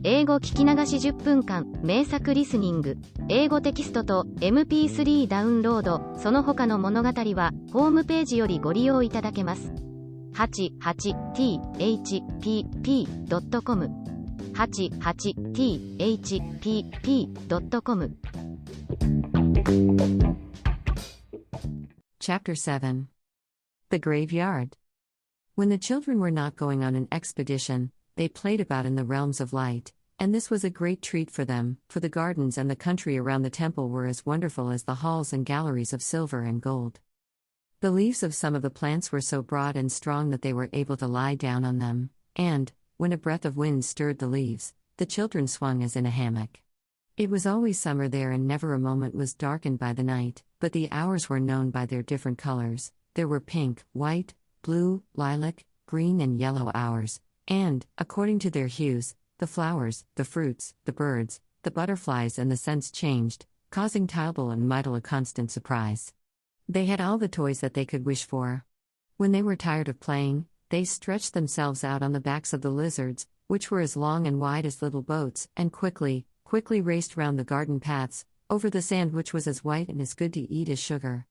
英語聞き流し10分間、名作リスニング、英語テキストと MP3 ダウンロード、その他の物語は、ホームページよりご利用いただけます。88thpp.com 88thpp.com Chapter 7 The Graveyard. When the children were not going on an expedition, they played about in the realms of light, and this was a great treat for them, for the gardens and the country around the temple were as wonderful as the halls and galleries of silver and gold. The leaves of some of the plants were so broad and strong that they were able to lie down on them, and, when a breath of wind stirred the leaves, the children swung as in a hammock. It was always summer there, and never a moment was darkened by the night, but the hours were known by their different colors. There were pink, white, blue, lilac, green and yellow hours, and, according to their hues, the flowers, the fruits, the birds, the butterflies and the scents changed, causing Tybal and Mydal a constant surprise. They had all the toys that they could wish for. When they were tired of playing, they stretched themselves out on the backs of the lizards, which were as long and wide as little boats, and quickly raced round the garden paths, over the sand which was as white and as good to eat as sugar.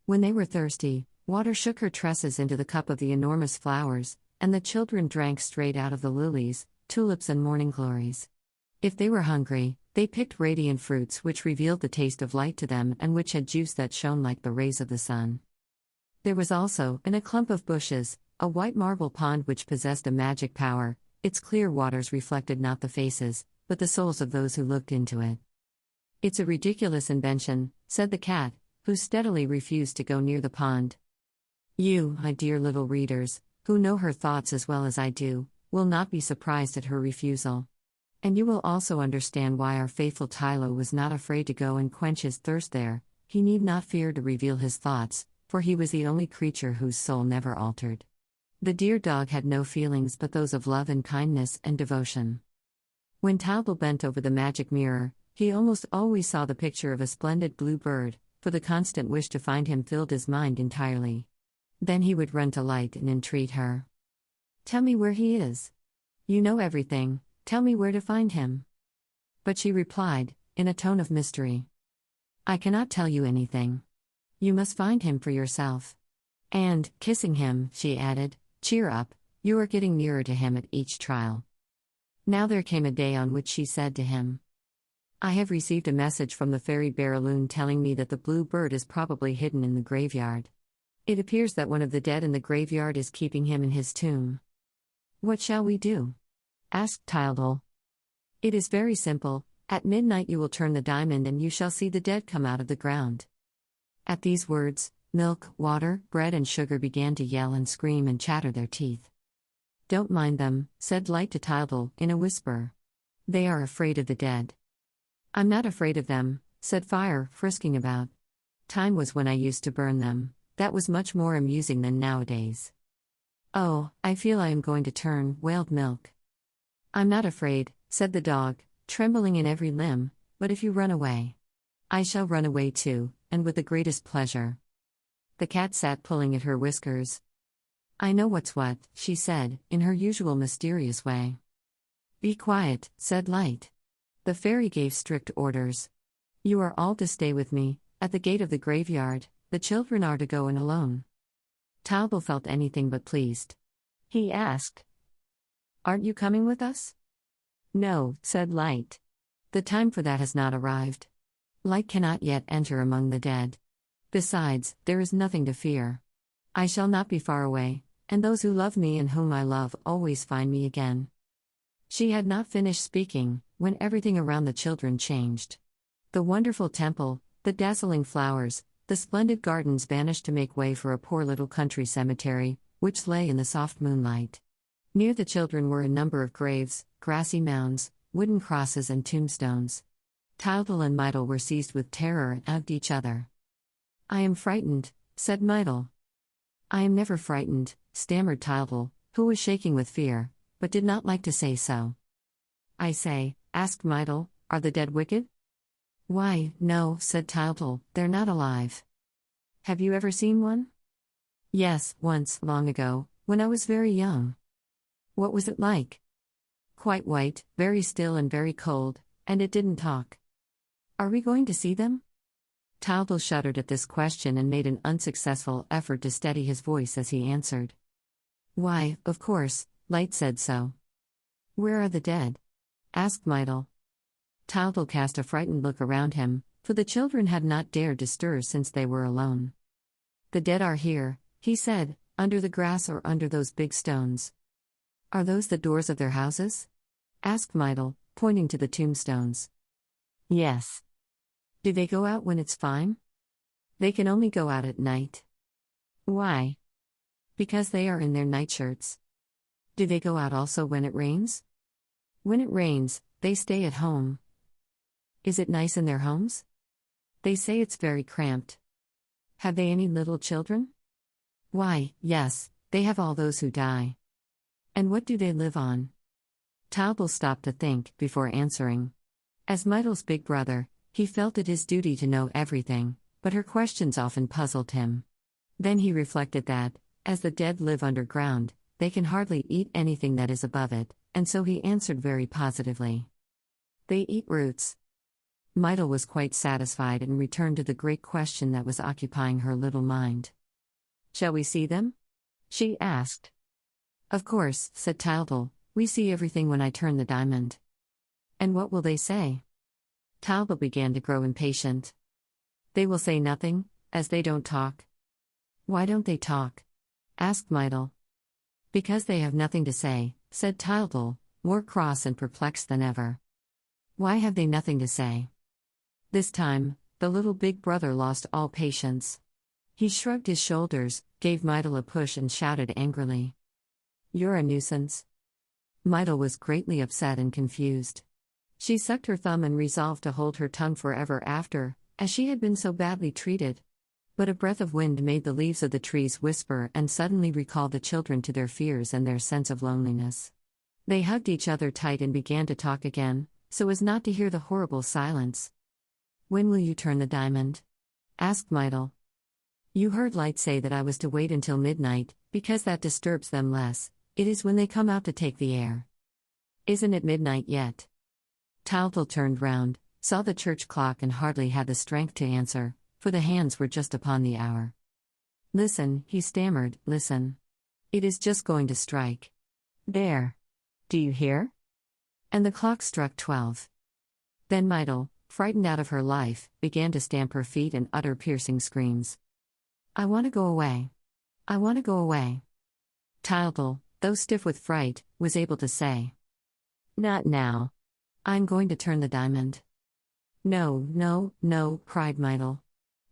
When they were thirsty, water shook her tresses into the cup of the enormous flowers, and the children drank straight out of the lilies, tulips and morning glories. If they were hungry, they picked radiant fruits which revealed the taste of light to them and which had juice that shone like the rays of the sun. There was also, in a clump of bushes, a white marble pond which possessed a magic power. Its clear waters reflected not the faces, but the souls of those who looked into it. "It's a ridiculous invention," said the cat, who steadily refused to go near the pond. You, my dear little readers, who know her thoughts as well as I do, will not be surprised at her refusal. And you will also understand why our faithful Tylo was not afraid to go and quench his thirst there. He need not fear to reveal his thoughts, for he was the only creature whose soul never altered. The dear dog had no feelings but those of love and kindness and devotion. When Tybal bent over the magic mirror, he almost always saw the picture of a splendid blue bird, for the constant wish to find him filled his mind entirely. Then he would run to Light and entreat her. "Tell me where he is. You know everything, tell me where to find him." But she replied, in a tone of mystery, "I cannot tell you anything. You must find him for yourself." And, kissing him, she added, "Cheer up, you are getting nearer to him at each trial." Now there came a day on which she said to him, "I have received a message from the fairy Baraloon telling me that the blue bird is probably hidden in the graveyard. It appears that one of the dead in the graveyard is keeping him in his tomb." "What shall we do?" asked Tybal. "It is very simple. At midnight you will turn the diamond and you shall see the dead come out of the ground." At these words, milk, water, bread and sugar began to yell and scream and chatter their teeth. "Don't mind them," said Light to Tybal, in a whisper. "They are afraid of the dead." "I'm not afraid of them," said Fire, frisking about. "Time was when I used to burn them. That was much more amusing than nowadays." "Oh, I feel I am going to turn," wailed Milk. "I'm not afraid," said the dog, trembling in every limb, "but if you run away, I shall run away too, and with the greatest pleasure." The cat sat pulling at her whiskers. "I know what's what," she said, in her usual mysterious way. "Be quiet," said Light. The fairy gave strict orders. "You are all to stay with me, at the gate of the graveyard. The children are to go in alone." Tybal felt anything but pleased. He asked, "Aren't you coming with us?" "No," said Light. "The time for that has not arrived. Light cannot yet enter among the dead. Besides, there is nothing to fear. I shall not be far away, and those who love me and whom I love always find me again." She had not finished speaking, when everything around the children changed. The wonderful temple, the dazzling flowers, the splendid gardens vanished to make way for a poor little country cemetery, which lay in the soft moonlight. Near the children were a number of graves, grassy mounds, wooden crosses and tombstones. Tybal and Mydal were seized with terror and hugged each other. "I am frightened," said Mydal. "I am never frightened," stammered Tybal, who was shaking with fear, but did not like to say so. "I say," asked Mydal, "are the dead wicked?" "Why, no," said Tybal, "they're not alive." "Have you ever seen one?" "Yes, once, long ago, when I was very young." "What was it like?" quite white, very still and very cold, and it didn't talk. Are we going to see them? Talbot shuddered at this question and made an unsuccessful effort to steady his voice as he answered. Why, of course, Light said so. Where are the dead? Asked Mydle. Talbot cast a frightened look around him, for the children had not dared to stir since they were alone. The dead are here, he said, under the grass or under those big stones. Are those the doors of their houses? Asked Mydle, pointing to the tombstones. Yes. Do they go out when it's fine? They can only go out at night. Why? Because they are in their nightshirts. Do they go out also when it rains? When it rains, they stay at home. Is it nice in their homes? They say it's very cramped. Have they any little children? Why, yes, they have all those who die. And what do they live on? Talbot stopped to think before answering. As Mydle's big brother, he felt it his duty to know everything, but her questions often puzzled him. Then he reflected that, as the dead live underground, they can hardly eat anything that is above it, and so he answered very positively. They eat roots. Mydle was quite satisfied and returned to the great question that was occupying her little mind. Shall we see them? She asked. Of course, said Talbot, we see everything when I turn the diamond. And what will they say? Talbot began to grow impatient. They will say nothing, as they don't talk. Why don't they talk? Asked Mydle. Because they have nothing to say, said Talbot, more cross and perplexed than ever. Why have they nothing to say? This time, the little big brother lost all patience. He shrugged his shoulders, gave Mydle a push and shouted angrily. You're a nuisance. Mydle was greatly upset and confused. She sucked her thumb and resolved to hold her tongue forever after, as she had been so badly treated. But a breath of wind made the leaves of the trees whisper and suddenly recalled the children to their fears and their sense of loneliness. They hugged each other tight and began to talk again, so as not to hear the horrible silence. When will you turn the diamond? Asked Mydle. You heard Light say that I was to wait until midnight, because that disturbs them less. It is when they come out to take the air. Isn't it midnight yet? Talbot turned round, saw the church clock and hardly had the strength to answer, for the hands were just upon the hour. Listen, he stammered, listen. It is just going to strike. There. Do you hear? And the clock struck 12. Then Mydle, frightened out of her life, began to stamp her feet and utter piercing screams. I want to go away. I want to go away. Talbot, though stiff with fright, was able to say. Not now. I'm going to turn the diamond. No, no, no, cried Mydle.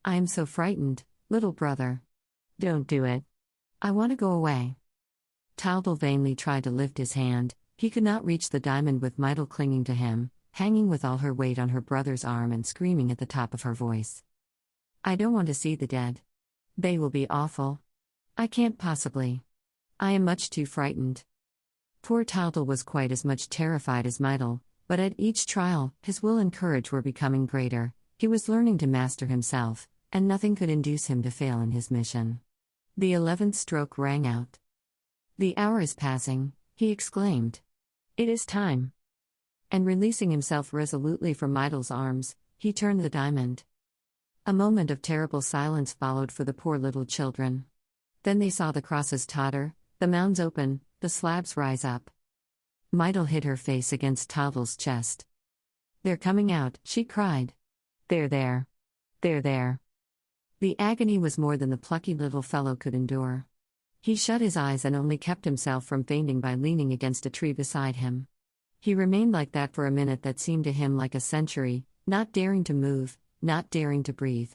I am so frightened, little brother. Don't do it. I want to go away. Talbot vainly tried to lift his hand. He could not reach the diamond with Mydle clinging to him, hanging with all her weight on her brother's arm and screaming at the top of her voice. I don't want to see the dead. They will be awful. I can't possibly. I am much too frightened. Poor Talbot was quite as much terrified as Mydle, but at each trial, his will and courage were becoming greater. He was learning to master himself, and nothing could induce him to fail in his mission. The 11th stroke rang out. The hour is passing, he exclaimed. It is time. And releasing himself resolutely from Mydle's arms, he turned the diamond. A moment of terrible silence followed for the poor little children. Then they saw the crosses totter, the mounds open, the slabs rise up. Mydle hid her face against Talbot's chest. They're coming out, she cried. They're there. They're there. The agony was more than the plucky little fellow could endure. He shut his eyes and only kept himself from fainting by leaning against a tree beside him. He remained like that for a minute that seemed to him like a century, not daring to move, not daring to breathe.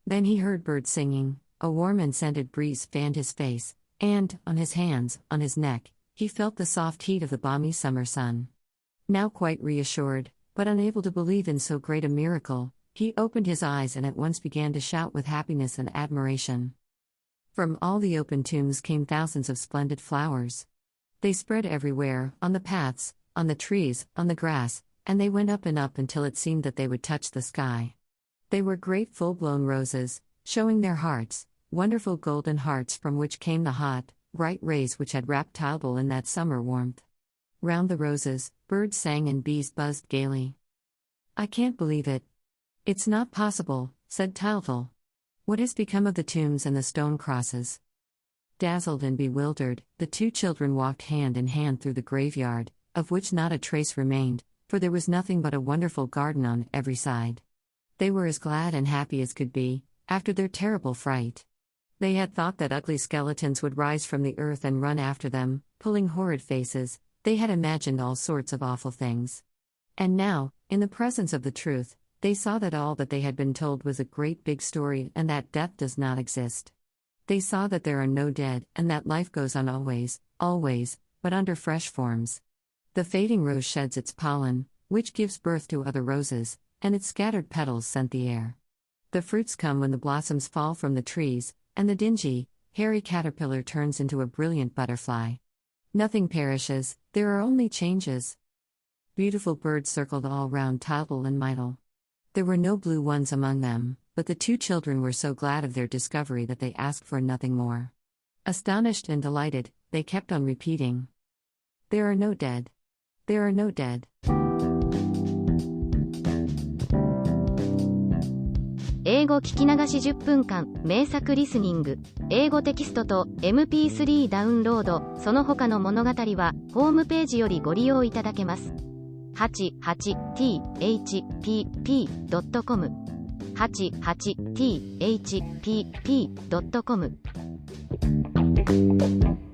Then he heard birds singing, a warm and scented breeze fanned his face, and, on his hands, on his neck, he felt the soft heat of the balmy summer sun. Now quite reassured, but unable to believe in so great a miracle, he opened his eyes and at once began to shout with happiness and admiration. From all the open tombs came thousands of splendid flowers. They spread everywhere, on the paths, on the trees, on the grass, and they went up and up until it seemed that they would touch the sky. They were great full-blown roses, showing their hearts, wonderful golden hearts from which came the hot, bright rays which had wrapped Talbot in that summer warmth. Round the roses, birds sang and bees buzzed gaily. I can't believe it. It's not possible, said Talval. What has become of the tombs and the stone crosses? Dazzled and bewildered, the two children walked hand in hand through the graveyard, of which not a trace remained, for there was nothing but a wonderful garden on every side. They were as glad and happy as could be, after their terrible fright. They had thought that ugly skeletons would rise from the earth and run after them, pulling horrid faces. They had imagined all sorts of awful things. And now, in the presence of the truth, they saw that all that they had been told was a great big story and that death does not exist. They saw that there are no dead and that life goes on always, always, but under fresh forms. The fading rose sheds its pollen, which gives birth to other roses, and its scattered petals scent the air. The fruits come when the blossoms fall from the trees, and the dingy, hairy caterpillar turns into a brilliant butterfly. Nothing perishes, there are only changes. Beautiful birds circled all round Talval and Meitel. There were no blue ones among them, but the two children were so glad of their discovery that they asked for nothing more. Astonished and delighted, they kept on repeating, "There are no dead. There are no dead." 英語聞き流し10分間、名作リスニング、英語テキストと MP3 ダウンロード、その他の物語は、ホームページよりご利用いただけます。88thpp.com 88thpp.com